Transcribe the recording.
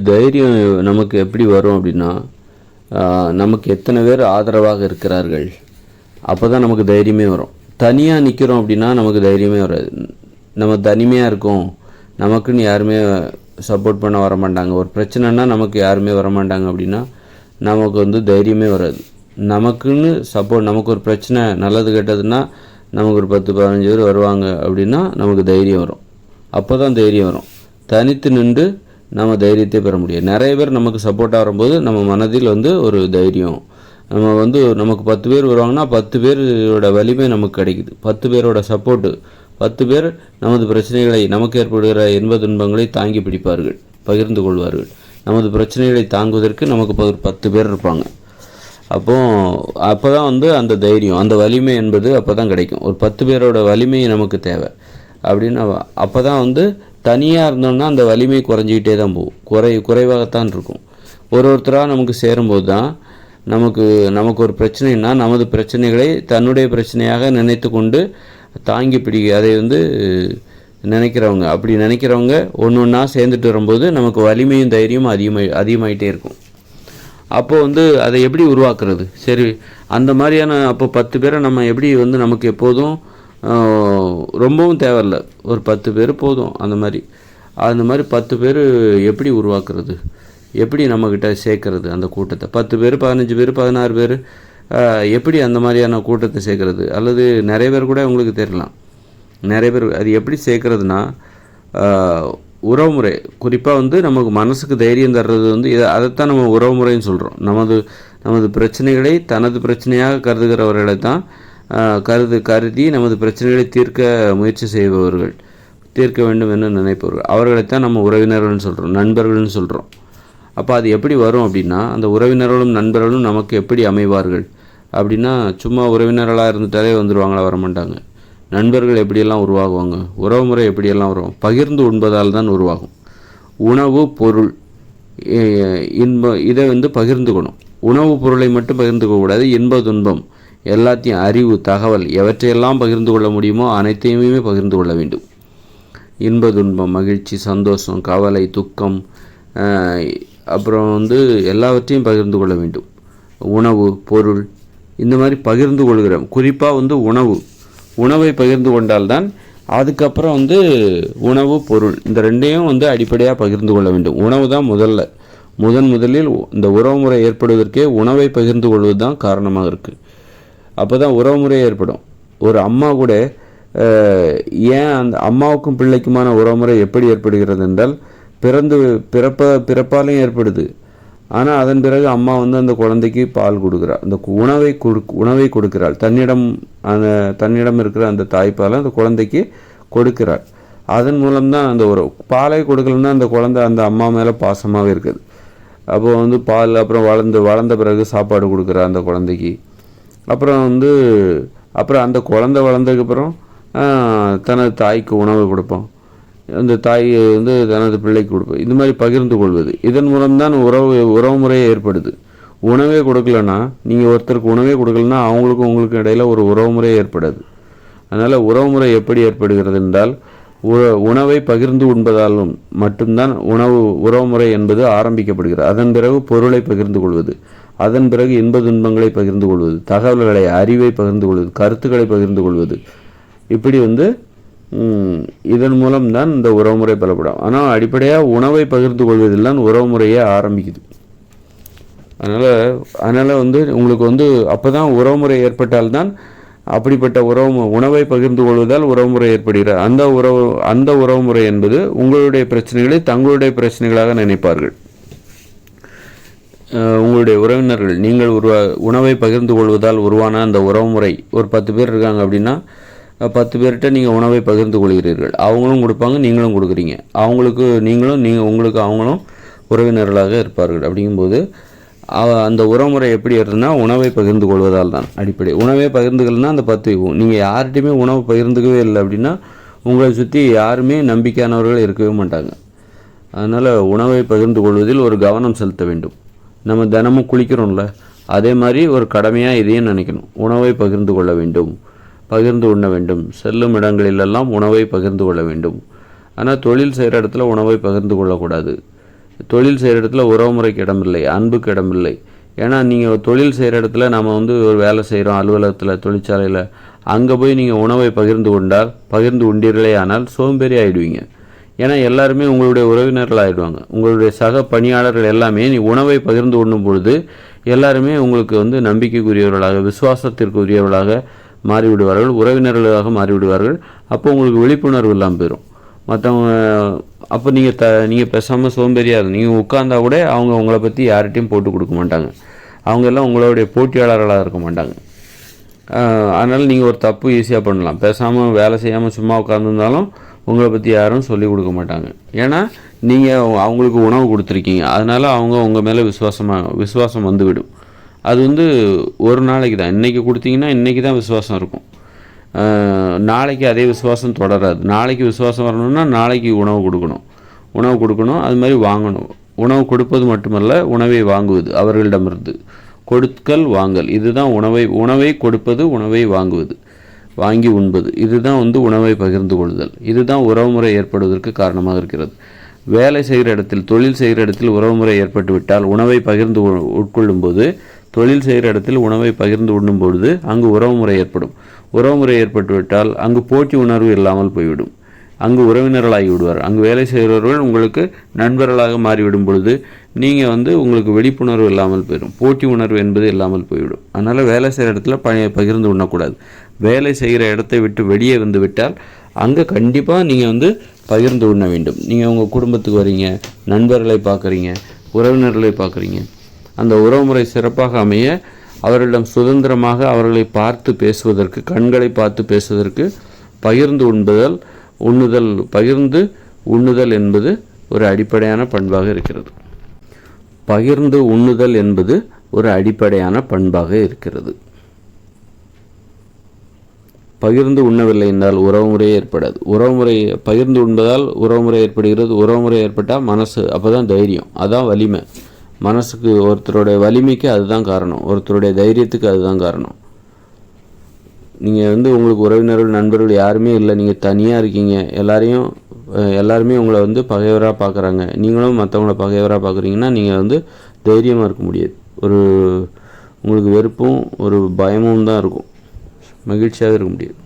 தைரியம் நமக்கு எப்படி வரும் அப்படின்னா, நமக்கு எத்தனை பேர் ஆதரவாக இருக்கிறார்கள், அப்போ தான் நமக்கு தைரியமே வரும். தனியாக நிற்கிறோம் அப்படின்னா நமக்கு தைரியமே வராது. நம்ம தனிமையாக இருக்கோம், நமக்குன்னு யாருமே சப்போர்ட் பண்ண வரமாட்டாங்க, ஒரு பிரச்சனைனா நமக்கு யாருமே வரமாட்டாங்க அப்படின்னா நமக்கு தைரியமே வராது. நமக்குன்னு சப்போர்ட், நமக்கு ஒரு பிரச்சனை நல்லது கெட்டதுன்னா நமக்கு ஒரு 10-15 பேர் வருவாங்க அப்படின்னா நமக்கு தைரியம் வரும். அப்போ தான் தைரியம் வரும். தனித்து நின்று நம்ம தைரியத்தை பெற முடியும். நிறைய பேர் நமக்கு சப்போர்ட்டாக வரும்போது நம்ம மனதில் ஒரு தைரியம், நம்ம நமக்கு 10 பேர் வருவாங்கன்னா 10 பேரோட வலிமை நமக்கு கிடைக்குது. 10 பேரோட சப்போர்ட்டு, 10 பேர் நமது பிரச்சனைகளை, நமக்கு ஏற்படுகிற இன்ப துன்பங்களை தாங்கி பிடிப்பார்கள், பகிர்ந்து கொள்வார்கள். நமது பிரச்சனைகளை தாங்குவதற்கு நமக்கு 10 பேர் இருப்பாங்க. அப்போ தான் அந்த தைரியம், அந்த வலிமை என்பது அப்போ தான் கிடைக்கும். ஒரு 10 பேரோட வலிமை நமக்கு தேவை அப்படின்னு. அப்போ தான் தனியாக இருந்தோம்னா அந்த வலிமை குறைஞ்சிக்கிட்டே தான் போகும், குறைவாகத்தான் இருக்கும். ஒருத்தராக நமக்கு சேரும்போது தான் நமக்கு ஒரு பிரச்சனைனா நமது பிரச்சனைகளை தன்னுடைய பிரச்சனையாக நினைத்து கொண்டு தாங்கி அதை நினைக்கிறவங்க, அப்படி நினைக்கிறவங்க ஒன்று ஒன்றா சேர்ந்துட்டு வரும்போது நமக்கு வலிமையும் தைரியமும் அதிகமாகிட்டே இருக்கும். அப்போது அதை எப்படி உருவாக்குறது? சரி, அந்த மாதிரியான அப்போ 10 பேரை நம்ம எப்படி நமக்கு எப்போதும் ரொம்பவும் தேவையில்லை, ஒரு 10 பேர் போதும். அந்த மாதிரி 10 பேர் எப்படி உருவாக்குறது, எப்படி நம்மக்கிட்ட சேர்க்கறது அந்த கூட்டத்தை? 10 பேர், 15 பேர், 16 பேர், எப்படி அந்த மாதிரியான கூட்டத்தை சேர்க்கறது? அல்லது நிறைய பேர் கூட உங்களுக்கு தெரியலாம். நிறைய பேர் அது எப்படி சேர்க்கறதுனா, உறவுமுறை குறிப்பாக நமக்கு மனசுக்கு தைரியம் தர்றது அதைத்தான் நம்ம உறவுமுறைன்னு சொல்கிறோம். நமது பிரச்சனைகளை தனது பிரச்சனையாக கருதுகிறவர்களை தான் கருதி நமது பிரச்சனைகளை தீர்க்க முயற்சி செய்பவர்கள், தீர்க்க வேண்டும் என்று நினைப்பவர்கள், அவர்களைத்தான் நம்ம உறவினர்கள்னு சொல்கிறோம், நண்பர்கள்னு சொல்கிறோம். அப்போ அது எப்படி வரும் அப்படின்னா, அந்த உறவினர்களும் நண்பர்களும் நமக்கு எப்படி அமைவார்கள் அப்படின்னா, சும்மா உறவினர்களாக இருந்துட்டாலே வந்துடுவாங்களா? வரமாட்டாங்க. நண்பர்கள் எப்படியெல்லாம் உருவாகுவாங்க, உறவுமுறை எப்படியெல்லாம் உருவாகும்? பகிர்ந்து உண்பதால் தான் உருவாகும். உணவு, பொருள், இதை பகிர்ந்துக்கணும். உணவு பொருளை மட்டும் பகிர்ந்துக்கக்கூடாது, இன்ப துன்பம் எல்லாத்தையும், அறிவு, தகவல் எவற்றையெல்லாம் பகிர்ந்து கொள்ள முடியுமோ அனைத்தையுமே பகிர்ந்து கொள்ள வேண்டும். இன்ப துன்பம், மகிழ்ச்சி, சந்தோஷம், கவலை, துக்கம், அப்புறம் எல்லாவற்றையும் பகிர்ந்து கொள்ள வேண்டும். உணவு, பொருள், இந்த மாதிரி பகிர்ந்து கொள்கிறோம். குறிப்பாக உணவை பகிர்ந்து கொண்டால்தான் அதுக்கப்புறம் உணவு, பொருள், இந்த ரெண்டையும் அடிப்படையாக பகிர்ந்து கொள்ள வேண்டும். உணவு தான் முதலில் இந்த உறவுமுறை ஏற்படுவதற்கே உணவை பகிர்ந்து கொள்வது தான் காரணமாக இருக்குது. அப்போ தான் உறவுமுறை ஏற்படும். ஒரு அம்மா கூட ஏன் அந்த அம்மாவுக்கும் பிள்ளைக்குமான உறவுமுறை எப்படி ஏற்படுகிறது என்றால், பிறப்பாலையும் ஏற்படுது. ஆனால் அதன் பிறகு அம்மா அந்த குழந்தைக்கு பால் கொடுக்குறாள், அந்த உணவை கொடுக்கிறாள், தன்னிடம் இருக்கிற அந்த தாய்ப்பாலை அந்த குழந்தைக்கு கொடுக்கிறாள். அதன் மூலம்தான் அந்த உறவு. பாலை கொடுக்கலன்னா அந்த குழந்தை அந்த அம்மா மேலே பாசமாகவே இருக்குது. அப்போது பால், அப்புறம் வளர்ந்த பிறகு சாப்பாடு கொடுக்குறா அந்த குழந்தைக்கு. அப்புறம் அந்த குழந்தை வளர்ந்ததுக்கப்புறம் தனது தாய்க்கு உணவு கொடுப்போம், அந்த தாய் தனது பிள்ளைக்கு கொடுப்போம். இந்த மாதிரி பகிர்ந்து கொள்வது, இதன் மூலம்தான் உறவுமுறையே ஏற்படுது. உணவே கொடுக்கலன்னா, நீங்கள் ஒருத்தருக்கு உணவே கொடுக்கலன்னா அவங்களுக்கும் உங்களுக்கு இடையில் ஒரு உறவுமுறை ஏற்படாது. அதனால் உறவுமுறை எப்படி ஏற்படுகிறது என்றால், உணவை பகிர்ந்து உண்பதாலும் மட்டும்தான் உறவுமுறை என்பது ஆரம்பிக்கப்படுகிறது. அதன் பிறகு பொருளை பகிர்ந்து கொள்வது, அதன் பிறகு இன்ப துன்பங்களை பகிர்ந்து கொள்வது, தகவல்களை, அறிவை பகிர்ந்து கொள்வது, கருத்துக்களை பகிர்ந்து கொள்வது. இப்படி இதன் மூலம்தான் இந்த உறவுமுறை பலப்படும். ஆனால் அடிப்படையாக உணவை பகிர்ந்து கொள்வதில் தான் உறவுமுறையே ஆரம்பிக்குது. அதனால் உங்களுக்கு அப்போ தான் உறவுமுறை ஏற்பட்டால்தான், அப்படிப்பட்ட உணவை பகிர்ந்து கொள்வதால் உறவுமுறை ஏற்படுகிறார். அந்த உறவுமுறை என்பது உங்களுடைய பிரச்சனைகளை தங்களுடைய பிரச்சனைகளாக நினைப்பார்கள். உங்களுடைய உறவினர்கள், நீங்கள் உணவை பகிர்ந்து கொள்வதால் உருவான அந்த உறவுமுறை, ஒரு 10 பேர் இருக்காங்க அப்படின்னா 10 பேர்கிட்ட நீங்கள் உணவை பகிர்ந்து கொள்கிறீர்கள். அவங்களும் கொடுப்பாங்க, நீங்களும் கொடுக்குறீங்க. உங்களுக்கு அவங்களும் உறவினர்களாக இருப்பார்கள். அப்படிங்கும்போது அந்த உறவுமுறை எப்படி இருக்குதுன்னா, உணவை பகிர்ந்து கொள்வதால் தான் அடிப்படை. உணவை பகிர்ந்துக்கலன்னா அந்த 10, நீங்கள் யார்கிட்டையுமே உணவு பகிர்ந்துக்கவே இல்லை அப்படின்னா உங்களை சுற்றி யாருமே நம்பிக்கையானவர்கள் இருக்கவே மாட்டாங்க. அதனால் உணவை பகிர்ந்து கொள்வதில் ஒரு கவனம் செலுத்த வேண்டும். நம்ம தினமும் குளிக்கிறோம்ல, அதே மாதிரி ஒரு கடமையாக இதையும் நினைக்கணும். உணவை பகிர்ந்து கொள்ள வேண்டும், பகிர்ந்து உண்ண வேண்டும். செல்லும் இடங்களிலெல்லாம் உணவை பகிர்ந்து கொள்ள வேண்டும். ஆனால் தொழில் செய்கிற இடத்துல உணவை பகிர்ந்து கொள்ளக்கூடாது. தொழில் செய்கிற இடத்துல உறவுமுறைக்கு இடமில்லை, அன்புக்கு இடமில்லை. ஏன்னா நீங்கள் தொழில் செய்கிற இடத்துல நம்ம வந்து ஒரு வேலை செய்கிறோம், அலுவலகத்தில், தொழிற்சாலையில், அங்கே போய் நீங்கள் உணவை பகிர்ந்து உண்டீர்களே ஆனால் சோம்பேறி ஆகிடுவீங்க. ஏன்னா எல்லாருமே உங்களுடைய உறவினர்கள் ஆகிடுவாங்க. உங்களுடைய சக பணியாளர்கள் எல்லாமே நீ உணவை பகிர்ந்து உண்ணும் பொழுது எல்லாருமே உங்களுக்கு வந்து நம்பிக்கைக்குரியவர்களாக, விசுவாசத்திற்குரியவர்களாக மாறிவிடுவார்கள், உறவினர்களாக மாறிவிடுவார்கள். அப்போ உங்களுக்கு விழிப்புணர்வு இல்லாமல் போயிடும். மற்றவங்க அப்போ நீங்கள் பேசாமல் சோம்பேறியாக இருக்கும். நீங்கள் உட்கார்ந்தா கூட அவங்க உங்களை பற்றி யார்கிட்டையும் போட்டு கொடுக்க மாட்டாங்க. அவங்க எல்லாம் உங்களுடைய போட்டியாளர்களாக இருக்க மாட்டாங்க. அதனால் நீங்கள் ஒரு தப்பு ஈஸியாக பண்ணலாம். பேசாமல் வேலை செய்யாமல் சும்மா உட்காந்துருந்தாலும் உங்களை பற்றி யாரும் சொல்லிக் கொடுக்க மாட்டாங்க. ஏன்னா நீங்கள் அவங்களுக்கு உணவு கொடுத்துருக்கீங்க. அதனால் அவங்க உங்கள் மேலே விசுவாசம் வந்துவிடும். அது வந்து ஒரு நாளைக்கு தான். இன்றைக்கி கொடுத்தீங்கன்னா இன்றைக்கி தான் விசுவாசம் இருக்கும். நாளைக்கு அதே விசுவாசம் தொடராது. நாளைக்கு விசுவாசம் வரணும்னா நாளைக்கு உணவு கொடுக்கணும். அது மாதிரி வாங்கணும். உணவு கொடுப்பது மட்டுமல்ல, உணவை வாங்குவது, அவர்களிடமிருந்து கொடுக்கல் வாங்கல். இதுதான் உணவை கொடுப்பது, உணவை வாங்குவது, வாங்கி உண்பது. இதுதான் வந்து உணவை பகிர்ந்து கொள்ளுதல். இதுதான் உறவுமுறை ஏற்படுவதற்கு காரணமாக இருக்கிறது. வேலை செய்கிற இடத்தில், தொழில் செய்கிற இடத்தில் உறவுமுறை ஏற்பட்டுவிட்டால், உணவை பகிர்ந்து உட்கொள்ளும் போது, தொழில் செய்கிற இடத்தில் உணவை பகிர்ந்து உண்ணும் பொழுது அங்கு உறவுமுறை ஏற்படும். உறவுமுறை ஏற்பட்டுவிட்டால் அங்கு போட்டி உணர்வு இல்லாமல் போய்விடும். அங்கு உறவினர்களாகி விடுவார். அங்கு வேலை செய்கிறவர்கள் உங்களுக்கு நண்பர்களாக மாறிவிடும் பொழுது நீங்கள் வந்து உங்களுக்கு விழிப்புணர்வு இல்லாமல் போயிடும். போட்டி உணர்வு என்பது இல்லாமல் போய்விடும். அதனால் வேலை செய்கிற இடத்துல பகிர்ந்து உண்ணக்கூடாது. வேலை செய்கிற இடத்தை விட்டு வெளியே வந்து விட்டால் அங்கே கண்டிப்பாக நீங்கள் வந்து பகிர்ந்து உண்ண வேண்டும். நீங்கள் உங்கள் குடும்பத்துக்கு வரீங்க, நண்பர்களை பார்க்குறீங்க, உறவினர்களை பார்க்குறீங்க. அந்த உறவுமுறை சிறப்பாக அமைய அவர்களிடம் சுதந்திரமாக அவர்களை பார்த்து பேசுவதற்கு, கண்களை பார்த்து பேசுவதற்கு பகிர்ந்து உண்ணுதல் என்பது ஒரு அடிப்படையான பண்பாக இருக்கிறது. பகிர்ந்து உண்ணுதல் என்பது ஒரு அடிப்படையான பண்பாக இருக்கிறது. பகிர்ந்து உண்ணவில்லை என்றால் உறவுமுறையே ஏற்படாது. பகிர்ந்து உண்பதால் உறவுமுறை ஏற்படுகிறது. உறவுமுறை ஏற்பட்டால் மனசு, அப்போ தான் தைரியம், அதான் வலிமை. மனசுக்கு, ஒருத்தருடைய வலிமைக்கு அதுதான் காரணம், ஒருத்தருடைய தைரியத்துக்கு அதுதான் காரணம். நீங்கள் வந்து உங்களுக்கு உறவினர்கள், நண்பர்கள் யாருமே இல்லை, நீங்கள் தனியாக இருக்கீங்க, எல்லாருமே உங்களை வந்து பகைவராக பார்க்குறாங்க, நீங்களும் மற்றவங்கள பகைவராக பார்க்குறீங்கன்னா நீங்கள் வந்து தைரியமாக இருக்க முடியாது. உங்களுக்கு வெறுப்பும் ஒரு பயமும் தான் இருக்கும். மகிழ்ச்சியாக இருக்க முடியாது.